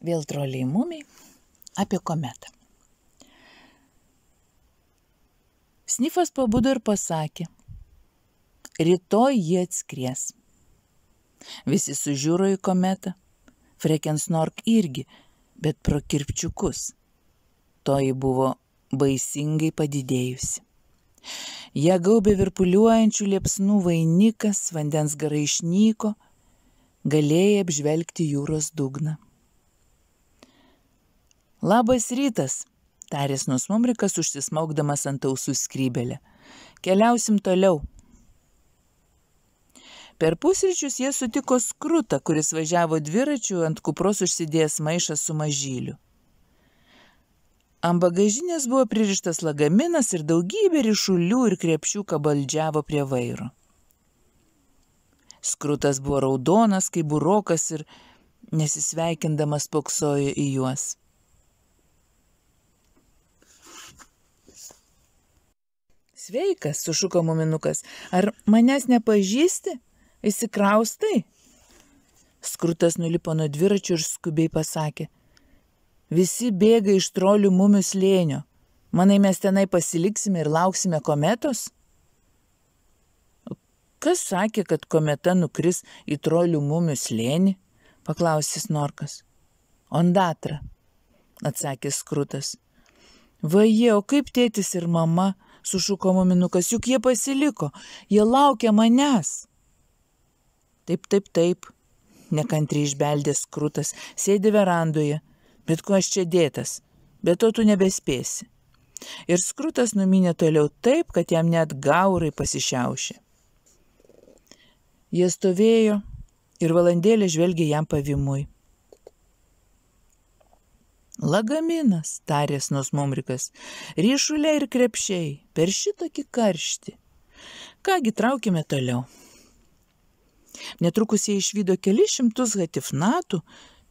Vėl troliai mumiai apie kometą. Snifas pabudo ir pasakė, rytoj jie atskries. Visi sužiūro į kometą, Frekensnork irgi, bet pro kirpčiukus. Toji buvo baisingai padidėjusi. Ją gaubė virpuliuojančių liepsnų vainikas, vandens garai išnyko, galėjai apžvelgti jūros dugną. Labas rytas, tarė Snusmumrikas, užsismaugdamas ant ausų skrybelę. Keliausim toliau. Per pusryčius jie sutiko Skrutą, kuris važiavo dviračiu ant kupros užsidėjęs maišą su mažyliu. Ant bagažinės buvo pririštas lagaminas ir daugybė ryšulių ir krepšių kabaldžiavo prie vairo. Skrutas buvo raudonas kaip burokas ir nesisveikindamas spoksojo į juos. Sveikas, sušuko muminukas, ar manęs nepažįsti? Įsikraustai? Skrutas nulipo nuo dviračių ir skubiai pasakė. Visi bėga iš trolių mumių slėnio. Manai, mes tenai pasiliksime ir lauksime kometos? Kas sakė, kad kometa nukris į trolių mumių slėnį? Paklausė Snorkas. Ondatra, atsakė Skrutas. Vaje, o kaip tėtis ir mama, sušuko muminukas, juk jie pasiliko, jie laukia manęs. Taip, nekantriai išbeldė Skrutas, sėdi verandoje, bet ko aš čia dėtas, bet to tu nebespėsi. Ir Skrutas numinė toliau taip, kad jam net gaurai pasišiaušė. Jie stovėjo ir valandėlę žvelgė jam pavimui. Lagaminas, tarė Snusmumrikas, ryšuliai ir krepšiai, per šitokį karštį. Kągi, traukime toliau. Netrukus jie išvydo kelis šimtus hatifnatų,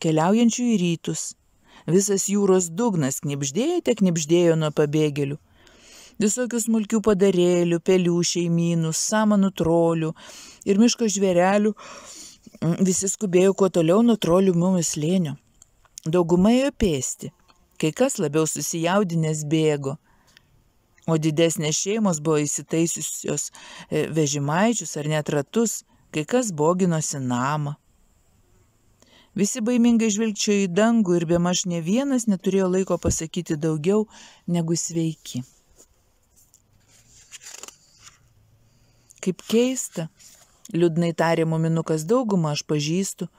keliaujančių į rytus. Visas jūros dugnas knibždėjo nuo pabėgėlių. Visokių smulkių padarėlių, pelių šeimynų, samanų trolių ir miško žvėrelių visi skubėjo kuo toliau nuo trolių mumių slėnio. Dauguma ėjo pėsti, kai kas labiau susijaudinęs bėgo, o didesnės šeimos buvo įsitaisiusios vežimaičius ar net ratus, kai kas boginosi namą. Visi baimingai žvilgčiojo į dangų ir bemaž ne vienas neturėjo laiko pasakyti daugiau negu sveiki. Kaip keista, liūdnai tarė muminukas, daugumą aš pažįstu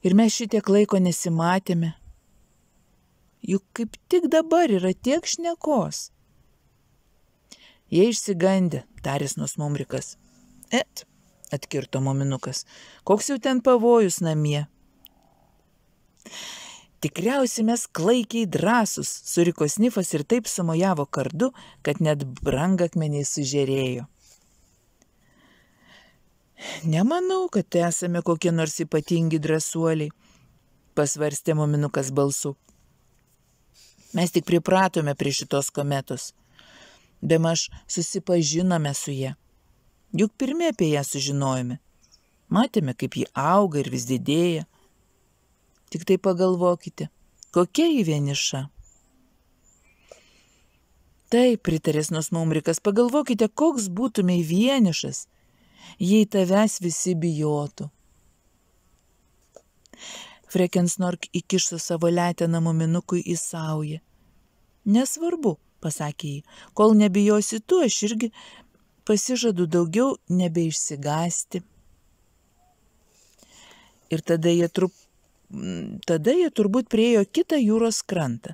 ir mes šitiek laiko nesimatėme. Juk kaip tik dabar yra tiek šnekos. Jie išsigandę, tarė Snusmumrikas. Atkirto muminukas, koks jau ten pavojus namie. Tikriausiai mes klaikiai drąsus, suriko Snifas ir taip sumojavo kardu, kad net brangakmeniai sužėrėjo. Nemanau, kad esame kokie nors ypatingi drąsuoliai, pasvarstė muminukas balsu. Mes tik pripratome prie šitos kometos. Bemaž susipažinome su ja. Juk pirmi apie ją sužinojome. Matėme, kaip ji auga ir vis didėja. Tik tai pagalvokite, kokia ji vieniša. Taip, pritarė Snusmumrikas, pagalvokite, koks būtumei vienišas, jei tavęs visi bijotų. Frekensnork įkišo savo leteną muminukui į saują. Nesvarbu, pasakė jį, kol nebijosi tu, aš irgi pasižadu daugiau nebeišsigąsti. Ir tada jie turbūt priėjo kitą jūros krantą.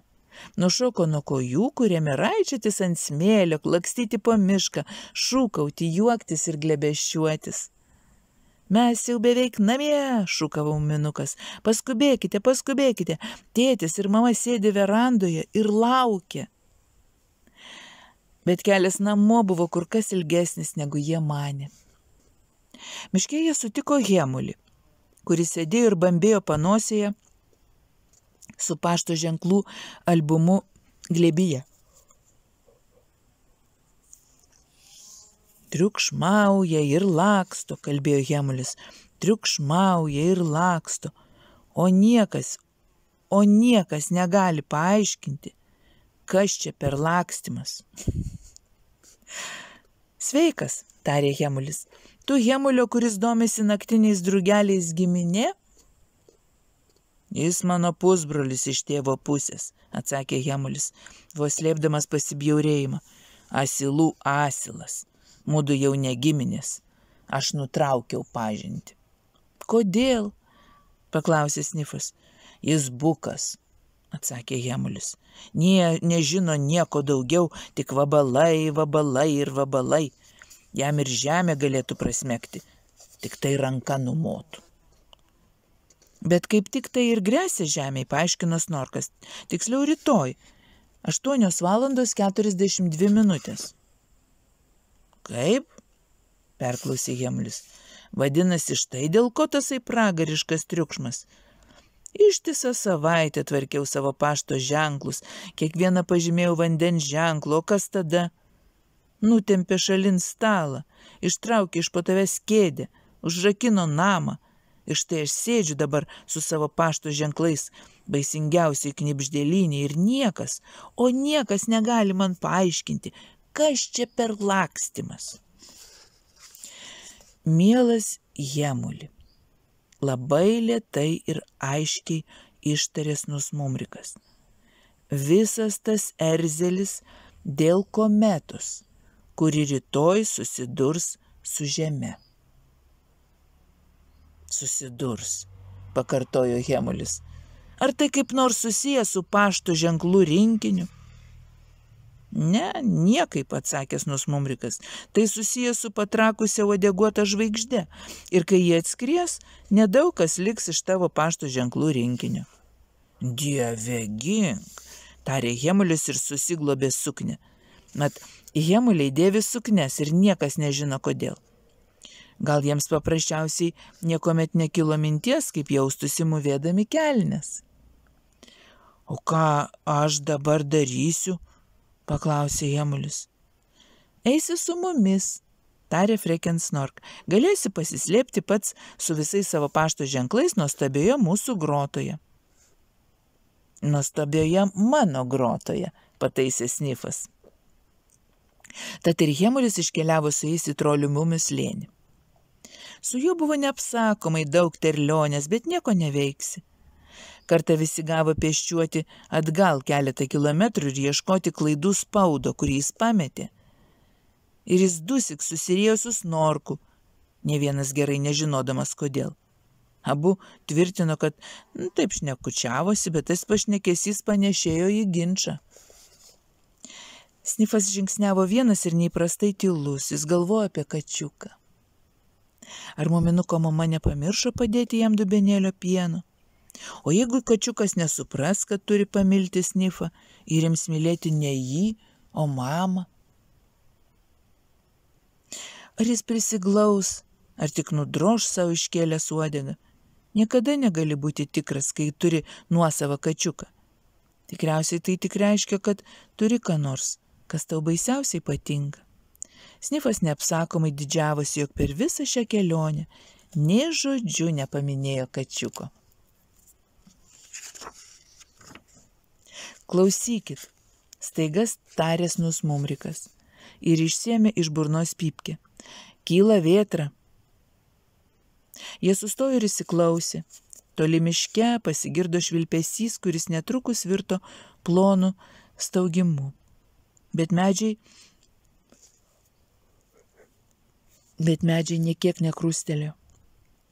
Nušoko nuo kojų, kuriame raičytis ant smėlio, lakstyti po mišką, šūkauti, juoktis ir glebesčiuotis. Mes jau beveik namie, šūkavo muminukas. Paskubėkite, tėtis ir mama sėdi verandoje ir laukia. Bet kelias namo buvo kur kas ilgesnis, negu jie manė. Miške jie sutiko Hemulį, kuris sėdėjo ir bambėjo panosėje su pašto ženklų albumu glėbyje. Triukšmauja ir laksto, kalbėjo Hemulis, triukšmauja ir laksto, o niekas o niekas negali paaiškinti, kas čia per lakstymas. Sveikas, tarė Hemulis. Tu Hemulio, kuris domisi naktiniais drugeliais giminė? Jis mano pusbrolis iš tėvo pusės, atsakė Hemulis, vos slėpdamas pasibjaurėjimą. Asilų asilas, mudu jau ne giminės. Aš nutraukiau pažintį. Kodėl? Paklausė Snifas. Jis bukas, atsakė Hemulis. Nežino nieko daugiau, tik vabalai, vabalai ir vabalai. Jam ir žemė galėtų prasmegti, tik tai ranka numotų. Bet kaip tik tai ir grėsia žemėj, paaiškino Snorkas. Tiksliau rytoj, 8:42. Kaip? Perklausė Hemulis. Vadinasi, štai dėl ko tasai pragariškas triukšmas. Ištisą savaitę tvarkiau savo pašto ženklus, kiekvieną pažymėjau vandens ženklo, o kas tada? Nutempė šalin stalą, ištraukė iš po tavęs kėdę, užrakino namą. Ir štai aš sėdžiu dabar su savo pašto ženklais, baisingiausiai knibždėlynė ir niekas, o niekas negali man paaiškinti, kas čia per lakstymas. Mielas Hemuli, labai lėtai ir aiškiai ištarė Snusmumrikas. Visas tas erzelis dėl kometos, kuri rytoj susidurs su žeme. Susidurs, pakartojo Hemulis. Ar tai kaip nors susijęs su pašto ženklų rinkiniu? Ne, niekaip, atsakė Snusmumrikas. Tai susijęs su patrakusia uodeguota žvaigžde. Ir kai jie atskries, nedaug kas liks iš tavo pašto ženklų rinkinio. Dieve gink, tarė Hemulis ir susiglobė suknę. Mat, Hemuliai dėvi suknes ir niekas nežino kodėl. Gal jiems paprasčiausiai niekuomet nekilo minties, kaip jaustųsi mūvėdami kelnes. O ką aš dabar darysiu? Paklausė Hemulis. Eisi su mumis, tarė Freken Snork. Galėsi pasislėpti pats su visais savo pašto ženklais nuostabioje mūsų grotoje. Nuostabioje mano grotoje, pataisė Snifas. Tad ir Hemulis iškeliavo su jais į trolių mumių slėnį. Su juo buvo neapsakomai daug terlionės, bet nieko neveiksi. Kartą visi gavo pėsčiuoti atgal keletą kilometrų ir ieškoti klaidų spaudo, kurį jis pametė. Ir jis dusik susirėjo su Snorku, ne vienas gerai nežinodamas kodėl. Abu tvirtino, kad taip šnekučiavosi, bet tas pašnekesys panešėjo į ginčą. Snifas žingsniavo vienas ir neįprastai tylus, jis galvojo apie kačiuką. Ar muminuko mama nepamiršo padėti jam dubenėlio pieno? O jeigu kačiukas nesupras, kad turi pamilti Snifą ir ims mylėti ne jį, o mamą? Ar jis prisiglaus, ar tik nudroš savo iškėlęs uodegą? Niekada negali būti tikras, kai turi nuosavą kačiuką. Tikriausiai tai tik reiškia, kad turi ką nors, kas tau baisiausiai patinka. Snifas neapsakomai didžiavosi, jog per visą šią kelionę nė žodžiu nepaminėjo kačiuko. Klausykit, staigas tarė Snusmumrikas ir išsiėmė iš burnos pypkę. Kyla vėtra. Jie sustojo ir įsiklausė. Toli miške pasigirdo švilpesys, kuris netrukus virto plonu staugimu. Bet medžiai niekiek nekrustelėjo.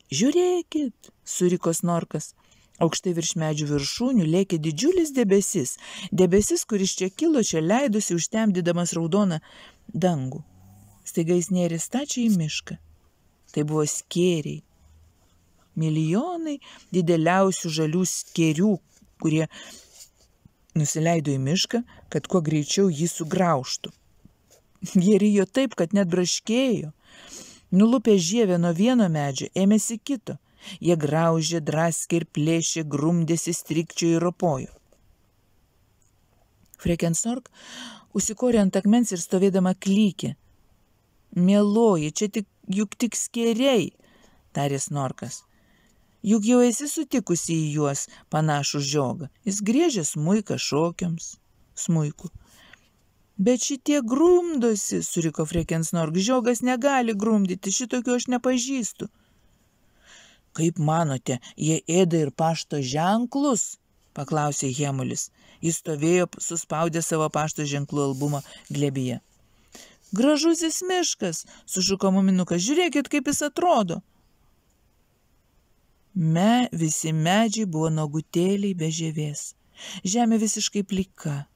Žiūrėkit, suriko Snorkas. Aukštai virš medžių viršūnių lėkė didžiulis debesis. Debesis, kuris čia kilo, čia leidusi užtemdydamas raudoną dangų. Staiga jis nėrė stačiai į mišką. Tai buvo skėriai. Milijonai dideliausių žalių skėrių, kurie nusileido į mišką, kad kuo greičiau jį sugraužtų. Jie rijo taip, kad net braškėjo. Nulupę žievę nuo vieno medžio, ėmėsi kito. Jie graužė, draskė ir plėšė, grumdėsi, strikčiojo ir ropojo. Freken Snork užsikorė ant akmens ir stovėdama klykė. Mieloji, čia juk tik skėriai, tarė Snorkas. Juk jau esi sutikusi į juos panašų žiogą. Jis griežia smuiką šokiams. Smuiku. Bet šitie grumdosi, suriko Frekensnork. Žiogas negali grumdyti, šitokių aš nepažįstu. Kaip manote, jie ėda ir pašto ženklus? Paklausė Hemulis. Jis stovėjo suspaudė savo pašto ženklų albumą glėbyje. Gražusis miškas, sušuko muminukas, žiūrėkit, kaip jis atrodo. Visi medžiai buvo nuogutėliai be žievės. Žemė visiškai plika.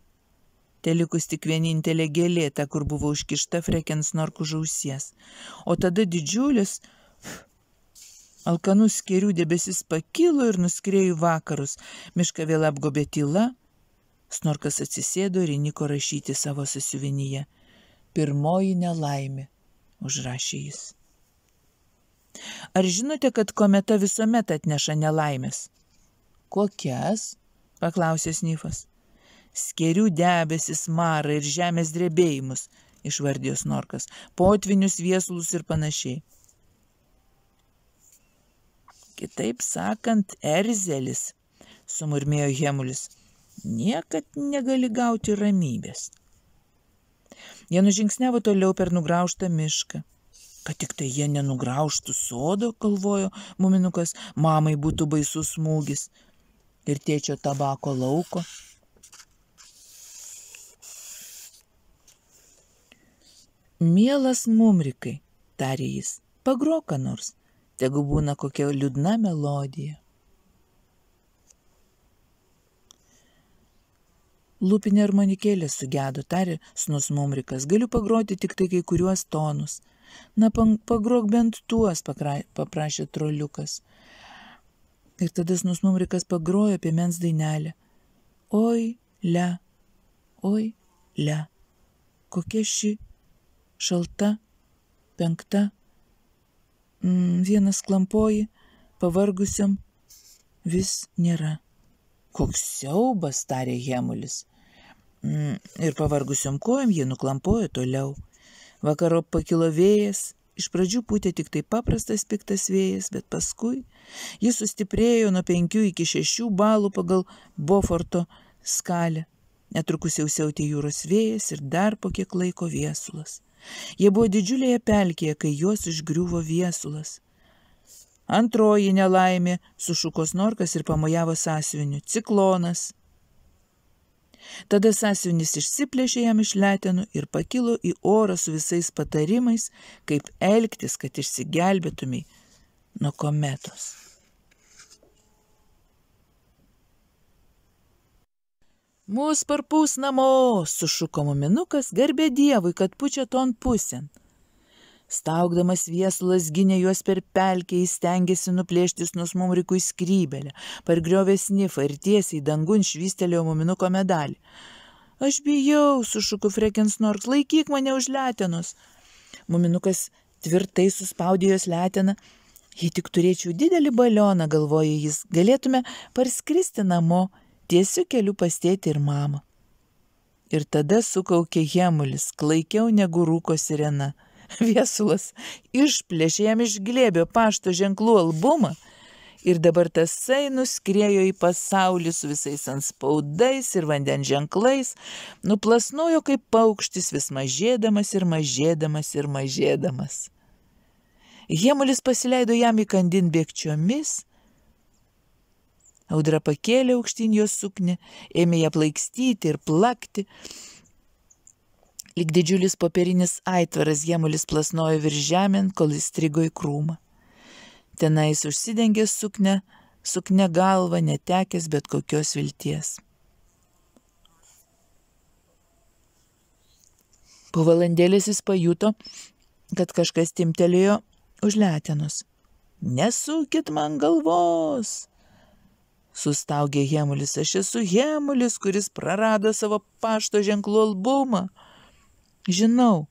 Telikus tik vienintelė gėlė, ta, kur buvo užkišta Frekensnork už ausies. O tada didžiulis alkanų skėrių debesis pakilo ir nuskrėjo į vakarus. Mišką vėl apgobė tyla. Snorkas atsisėdo ir įniko rašyti savo sąsiuvinyje. Pirmoji nelaimė, užrašė jis. Ar žinote, kad kometa visuomet atneša nelaimės? Kokias? Paklausė Snifas. Skėrių debesis, marą ir žemės drebėjimus, išvardijo Snorkas, potvinius, viesulus ir panašiai. Kitaip sakant, erzelis, sumurmėjo Hemulis, niekad negali gauti ramybės. Jie nužingsniavo toliau per nugraužtą mišką. Kad tik tai jie nenugraužtų sodo, galvojo muminukas, mamai būtų baisus smūgis. Ir tėčio tabako lauko. Mielas mumrikai, tarė jis, pagrok ką nors, tegu būna kokia liūdna melodija. Lūpinė armonikėlė sugedo, tarė snus mumrikas, galiu pagroti tik tai kai kuriuos tonus. Na, pagrok bent tuos, paprašė troliukas. Ir tada snus mumrikas pagrojo piemens dainelę. Oi, le, kokia ši šalta, penkta, vienas klampoji, pavargusiam vis nėra. Koks siaubas, tarė Hemulis. Ir pavargusiom kojom jie nuklampojo toliau. Vakaro pakilo vėjas, iš pradžių pūtė tik tai paprastas piktas vėjas, bet paskui jis sustiprėjo nuo 5 iki 6 balų pagal Boforto skalę. Netrukus jau siautė jūros vėjas ir dar po kiek laiko viesulas. Jie buvo didžiulėje pelkėje, kai juos išgriuvo viesulas. Antroji nelaimė, sušuko Snorkas ir pamojavo sąsiuviniu. Ciklonas. Tada sąsiuvinis išsiplėšė jam iš letenų ir pakilo į orą su visais patarimais, kaip elgtis, kad išsigelbėtumei nuo kometos. Mūs parpūs namo, sušuko muminukas, garbė Dievui, kad pučia ton pusėn. Staugdamas viesulas gynė juos per pelkę, jis stengėsi nuplėšti snus mumrikui skrybelę, pargriovė Snifą ir tiesiai dangun švystelėjo muminuko medalį. Aš bijau, sušuko Frekensnork, laikyk mane už letenos. Muminukas tvirtai suspaudė jos leteną. Jei tik turėčiau didelį balioną, galvoja jis, galėtume parskristi namo, tiesiu keliu pas tėtį ir mamą. Ir tada sukaukė Hemulis, klaikiau negu rūko sirena. Viesulas išplėšė jam iš glėbio pašto ženklų albumą ir dabar tasai nuskriejo į pasaulį su visais antspaudais ir vandens ženklais, nuplasnojo kaip paukštis vis mažėdamas ir mažėdamas ir mažėdamas. Hemulis pasileido jam įkandin bėgčiomis, audra pakėlė aukštyn jos suknę, ėmė ją plaikstyti ir plakti. Lyg didžiulis popierinis aitvaras Hemulis plasnojo virš žemėn, kol įstrigo į krūmą. Tenais užsidengė sukne galvą, netekęs bet kokios vilties. Po valandėlės jis pajuto, kad kažkas timtelėjo už letenos. Nesukit man galvos, sustaugė Hemulis. Aš esu Hemulis, kuris prarado savo pašto ženklų albumą. Žinau,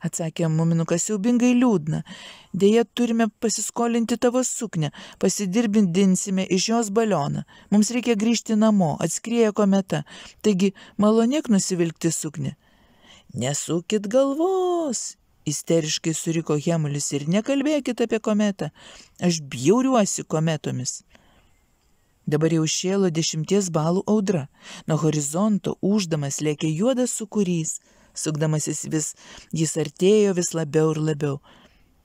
atsakė muminukas siaubingai liūdna. Deja, turime pasiskolinti tavo suknę, pasidirbindinsime iš jos balioną. Mums reikia grįžti namo, atskrieja kometa, taigi malonėk nusivilkti suknę. Nesukit galvos, isteriškai suriko Hemulis, ir nekalbėkit apie kometą. Aš bjauriuosi kometomis. Dabar jau šėlo 10 balų audra. Nuo horizonto ūždamas lėkė juodas sūkurys. Sukdamasis jis artėjo vis labiau ir labiau.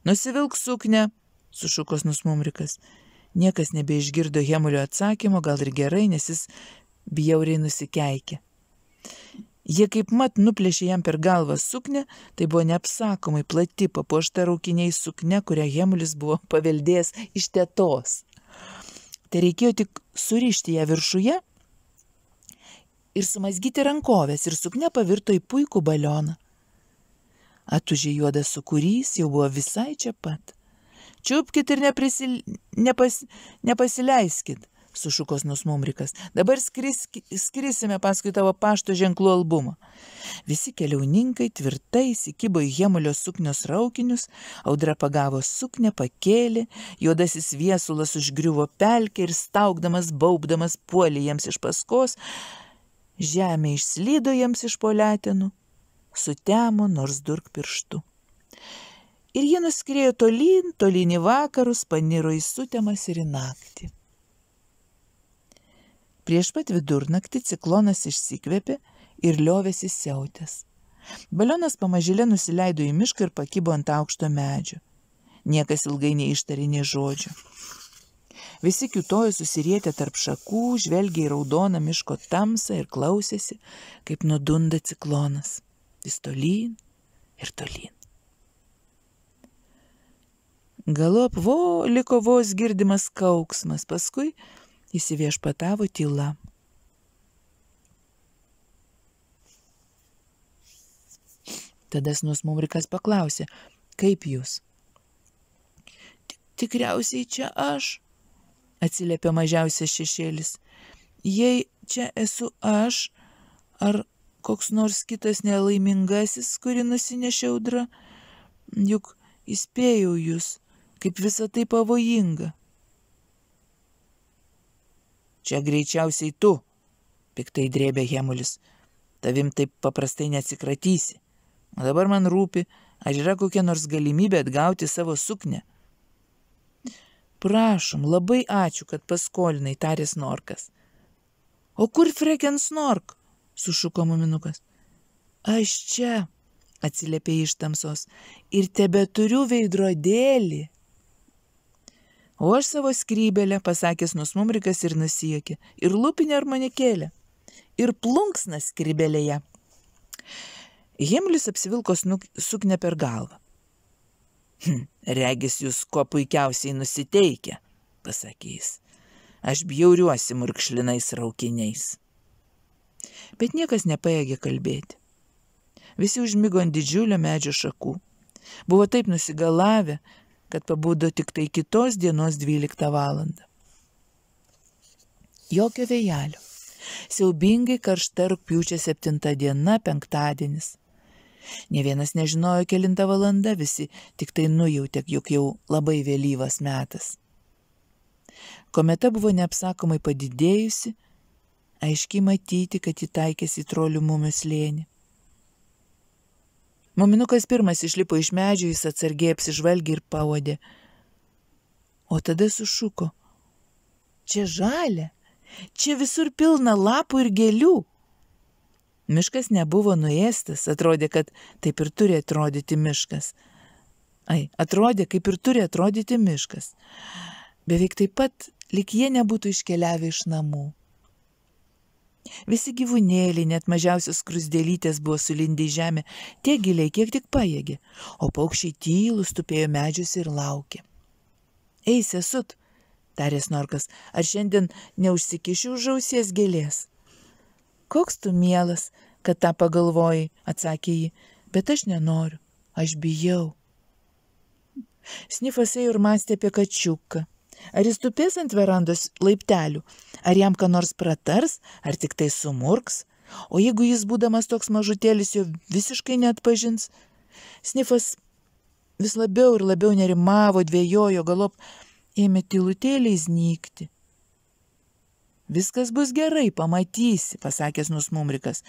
Nusivilk suknę, sušuko Nusmumrikas. Niekas nebeišgirdo Hemulio atsakymo, gal ir gerai, nes jis bjauriai nusikeikė. Jie kaip mat nuplėšė jam per galvą suknę, tai buvo neapsakomai plati, papuošta raukiniai sukne, kurią Hemulis buvo paveldėjęs iš tetos. Tai reikėjo tik surišti ją viršuje ir sumazgyti rankovės, ir sukne pavirto į puikų balioną. Atužė juodas sūkurys, jau buvo visai čia pat. Čiupkit ir nepasileiskit, sušuko Nusmumrikas. Dabar skrisime paskui tavo pašto ženklų albumą. Visi keliauninkai tvirtai įsikibo į Hemulio suknios raukinius, audra pagavo suknę, pakėlė, juodasis viesulas užgriuvo pelkę ir staugdamas, baubdamas puolė jiems iš paskos, žemė išslydo jiems iš po letenų, sutemo nors durk pirštu. Ir jie nuskriejo tolyn į vakarus, paniro į sutemas ir į naktį. Prieš pat vidurnaktį ciklonas išsikvėpė ir liovėsi siautęs. Balionas pamažėle nusileido į mišką ir pakibo ant aukšto medžio. Niekas ilgai neištarė nė žodžio. Visi kiūtojo susirietę tarp šakų, žvelgė į raudoną miško tamsą ir klausėsi, kaip nudunda ciklonas. Vis tolyn ir tolyn. Galop liko vos girdimas kauksmas, paskui įsiviešpatavo tyla. Tada Nusmumrikas paklausė, kaip jūs? Tikriausiai čia aš, atsiliepė mažiausias šešėlis. Jei čia esu aš, ar koks nors kitas nelaimingasis, kurį nusinešė audra, juk įspėjau jūs, kaip visa tai pavojinga. Čia greičiausiai tu, piktai drėbė Hemulis. Tavim taip paprastai neatsikratysi. O dabar man rūpi, ar yra kokia nors galimybė atgauti savo suknę. Prašom, labai ačiū, kad paskolinai, tarė Snorkas. O kur freken Snork? Sušuko Muminukas. Aš čia, atsiliepė iš tamsos, ir tebeturiu veidrodėlį. O aš savo skrybelę, pasakęs Nusmumrikas ir nusijuokė, ir lūpinę armonikėlę, ir plunksną skrybelėje. Hemulis apsivilko suknę per galvą. Regis jūs kuo puikiausiai nusiteikę, pasakė jis. Aš bjauriuosi murkšlinais raukiniais. Bet niekas nepajėgė kalbėti. Visi užmigo ant didžiulio medžio šakų. Buvo taip nusigalavę, kad pabudo tik tai kitos dienos 12 valandą. Jokio vėjelio. Siaubingai karšta rugpjūčio 7 diena, penktadienis. Nė vienas nežinojo, kelinta valanda, visi tik tai nujautė, juk jau labai vėlyvas metas. Kometa buvo neapsakomai padidėjusi, aiškiai matyti, kad ji taikėsi į trolių mumių slėnį. Muminukas pirmas išlipo iš medžio, jis atsargiai apsižvalgė ir pauodė. O tada sušuko. Čia žalia, čia visur pilna lapų ir gėlių. Miškas nebuvo nuėstas, atrodė, kad taip ir turi atrodyti miškas. Atrodė, kaip ir turi atrodyti miškas. Beveik taip pat, lyg jie nebūtų iškeliavę iš namų. Visi gyvūnėliai, net mažiausios skruzdėlytės buvo sulindę į žemę tiek giliai, kiek tik pajėgė, o paukščiai tylūs tupėjo medžiuose ir laukė. Ei, sesut, tarė Snorkas, ar šiandien neužsikiši už ausies gėlės? Koks tu mielas, kad tą pagalvojai, atsakė ji, bet aš nenoriu, aš bijau. Snifas ėjo ir mąstė apie kačiuką. Ar jis tupės ant verandos laiptelių? Ar jam ką nors pratars, ar tik tai sumurks? O jeigu jis, būdamas toks mažutėlis, jo visiškai neatpažins? Snifas vis labiau ir labiau nerimavo, dvejojo, galop ėmė tylutėliai znykti. Viskas bus gerai, pamatysi, pasakęs Nusmumrikas,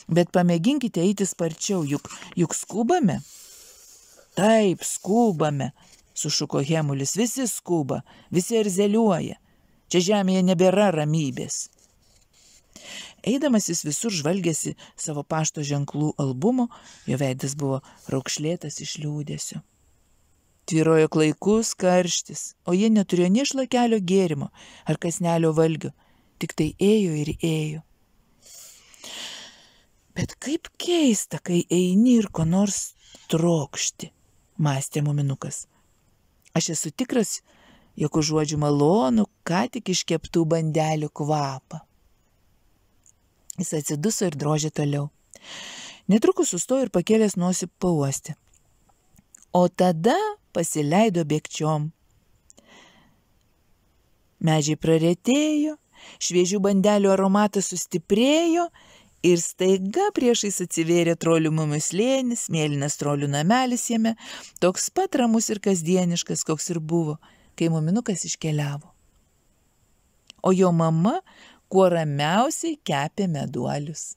bet pamėginkite eiti sparčiau, juk skubame. Taip, skubame, sušuko Hemulis, visi skuba, visi erzeliuoja. Čia žemėje nebėra ramybės. Eidamas jis visur žvalgėsi savo pašto ženklų albumo, jo veidas buvo raukšlėtas iš liūdesio. Tvyrojo klaikus karštis, o jie neturėjo nė šlakelio gėrimo ar kasnelio valgio, tik tai ėjo ir ėjo. Bet kaip keista, kai eini ir ko nors trokšti, mąstė muminukas. Aš esu tikras, jog užuodžiu malonų, ką tik iškeptų bandelių kvapą. Jis atsiduso ir drožė toliau. Netrukus sustojo ir pakėlęs nosį pauostė. O tada pasileido bėgčiom. Medžiai praretėjo, šviežių bandelių aromatas sustiprėjo ir staiga priešais atsivėrė trolių mumių slėnis, mėlynas trolių namelis jame, toks pat ramus ir kasdieniškas, koks ir buvo, kai muminukas iškeliavo. O jo mama kuo ramiausiai kepė meduolius.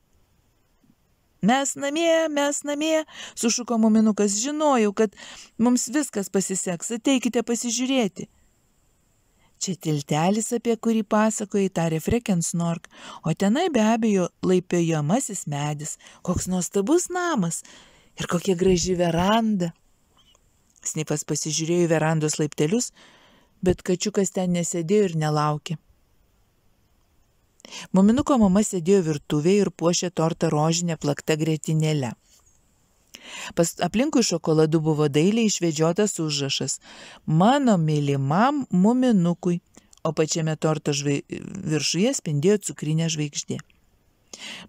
Mes namie, sušuko muminukas, žinojau, kad mums viskas pasiseks, ateikite pasižiūrėti. Čia tiltelis, apie kurį pasakoja, tarė Freken Snork, o tenai be abejo laipiojamasis medis, koks nuostabus namas ir kokia graži veranda. Snifas pasižiūrėjo į verandos laiptelius, bet kačiukas ten nesėdėjo ir nelaukė. Muminuko mama sėdėjo virtuvėje ir puošė tortą rožinę plakta grietinėle. Aplinkui šokoladu buvo dailiai išvedžiotas užrašas mano mylimam muminukui, o pačiame torto viršuje spindėjo cukrinė žvaigždė.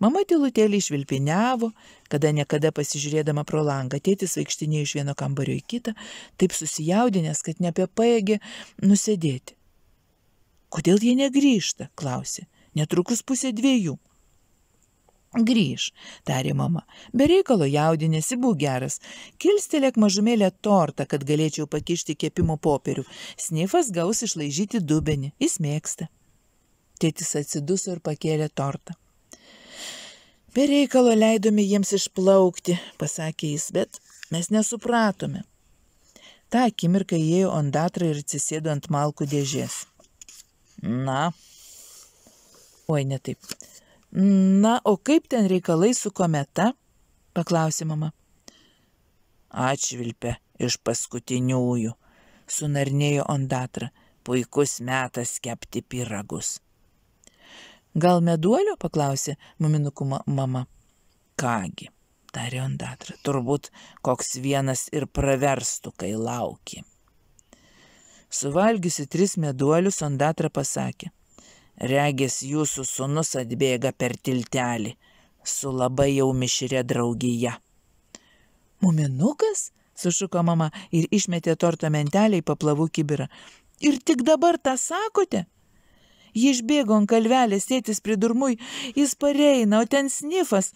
Mama tylutėlį švilpiniavo, kada niekada pasižiūrėdama pro langą. Tėtis vaikštinėjo iš vieno kambario į kitą, taip susijaudinęs, kad nebepajėgė nusėdėti. Kodėl jie negrįžta, klausė. Netrukus 1:30. Grįž, tarė mama. Be reikalo jaudinėsi, būk geras. Kilstelėk mažumėlę tortą, kad galėčiau pakišti kepimo popierių. Snifas gaus išlaižyti dubenį. Jis mėgsta. Tėtis atsiduso ir pakėlė tortą. Be reikalo leidome jiems išplaukti, pasakė jis, bet mes nesupratome. Ta akimirką įėjo Ondatra ir atsisėdo ant malkų dėžės. Oi, ne taip. Na, o kaip ten reikalai su kometa? Paklausė mama. Atšvilpė iš paskutiniųjų, sunarnėjo Ondatra. Puikus metas kepti pyragus. Gal meduolio, paklausė muminukų mama. Kągi, tarė Ondatra, turbūt koks vienas ir praverstų, kai lauki. Suvalgiusi 3 meduolius, Ondatra pasakė. Regis jūsų sūnus atbėga per tiltelį su labai jau mišria draugija. Muminukas? Sušuko mama ir išmetė torto mentelę į paplavų kibirą. Ir tik dabar tą sakote? Ji išbėgo ant kalvelės, tėtis pridurmui, jis pareina, o ten Snifas,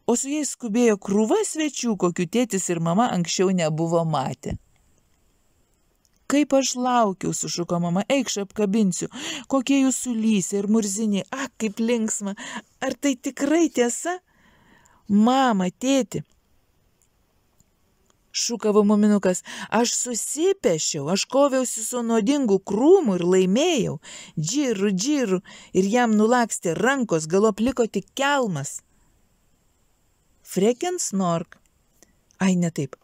o su jais skubėjo krūva svečių, kokių tėtis ir mama anksčiau nebuvo matę. Kaip aš laukiau, sušuko mama, eikš apkabinsiu, kokie jūsų lysė ir murziniai, kaip linksma, ar tai tikrai tiesa? Mama, tėti, šūkavo muminukas, aš susipešiau, aš koviausi su nuodingu krūmu ir laimėjau, džirų, ir jam nulakstė rankos, galop liko tik kelmas. Freken Snork. Ai, ne taip.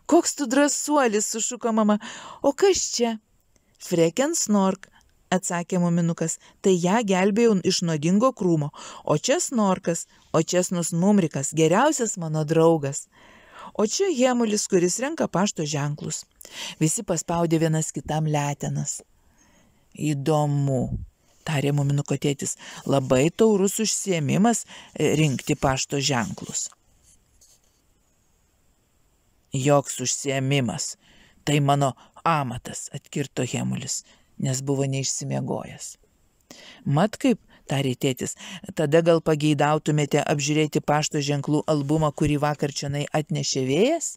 Koks tu drąsuolis, sušuko mama. O kas čia? Freken Snork, atsakė muminukas. Tai ją gelbėjau iš nuodingo krūmo. O čia Snorkas, o čia Snus Mumrikas, geriausias mano draugas. O čia Hemulis, kuris renka pašto ženklus. Visi paspaudė vienas kitam letenas. Įdomu, tarė muminuko tėtis. Labai taurus užsiėmimas rinkti pašto ženklus. Joks užsiėmimas, tai mano amatas, atkirto Hemulis, nes buvo neišsimiegojęs. Mat kaip, tarė tėtis, tada gal pageidautumėte apžiūrėti pašto ženklų albumą, kurį vakar čionai atnešė vėjas?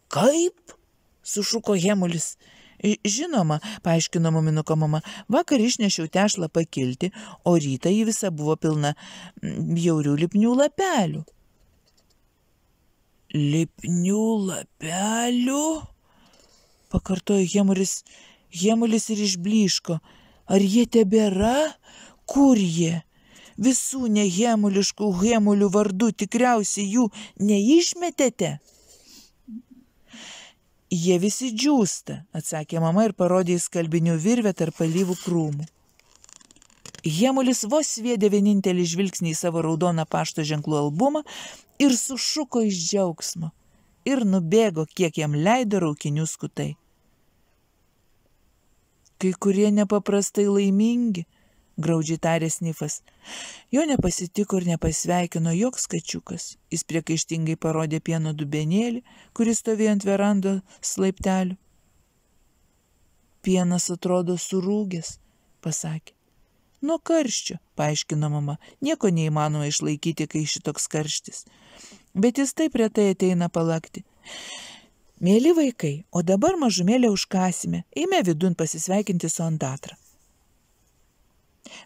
Kaip? Sušuko Hemulis. Žinoma, paaiškino muminuko mama, vakar išnešiau tešlą pakilti, o rytą ji visa buvo pilna bjaurių lipnių lapelių. Lipnių lapelių? Pakartojo Hemulis ir išblyško. Ar jie tebėra? Kur jie? Visų nehemuliškų Hemulių vardų tikriausiai jų neišmetėte? Jie visi džiūsta, atsakė mama ir parodė į skalbinių virvę tarp alyvų krūmų. Hemulis vos sviedė vienintelį žvilgsnį į savo raudoną pašto ženklų albumą ir sušuko iš džiaugsmo ir nubėgo, kiek jam leido raukinių skutai. Kai kurie nepaprastai laimingi, graudžiai tarė Snifas. Jo nepasitiko ir nepasveikino joks kačiukas. Jis priekaištingai parodė pieno dubenėlį, kuris stovėjo ant verandos laiptelių. Pienas atrodo surūgęs, pasakė. Nuo karščio, paaiškino mama, nieko neįmanoma išlaikyti, kai šitoks karštis. Bet jis taip retai ateina palakti. Mėly vaikai, o dabar mažumėlę užkasime, eime vidun pasisveikinti su Ondatra.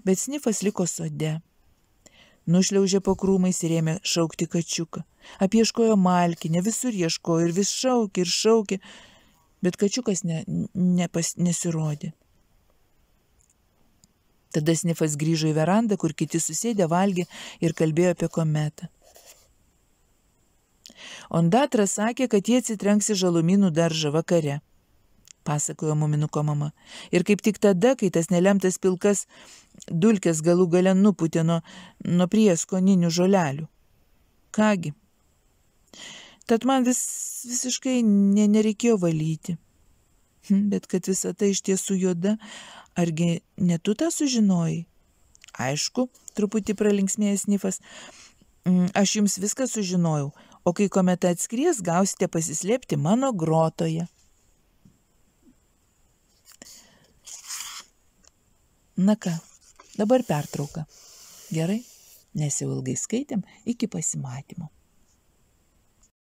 Bet Snifas liko sode. Nušliaužė po krūmais ir ėmė šaukti kačiuką. Apieškojo malkinę, visur ieškojo ir vis šaukė, bet kačiukas nesirodė. Tada Snifas grįžo į verandą, kur kiti susėdę valgė ir kalbėjo apie kometą. Ondatra sakė, kad jie atsitrenks į žalumynų daržą vakare, pasakojo muminuko mama. Ir kaip tik tada, kai tas nelemtas pilkas dulkės galų gale nupūtė nuo prieskoninių žolelių. Kągi, tad man visiškai nereikėjo valyti. Bet kad visa tai iš tiesų juoda, argi ne tu tą sužinojai? Aišku, truputį pralinksmėjęs Snifas, aš jums viską sužinojau, o kai kometa atskries, gausite pasislėpti mano grotoje. Na ką, dabar pertrauka. Gerai, nes jau ilgai skaitėm, iki pasimatymo.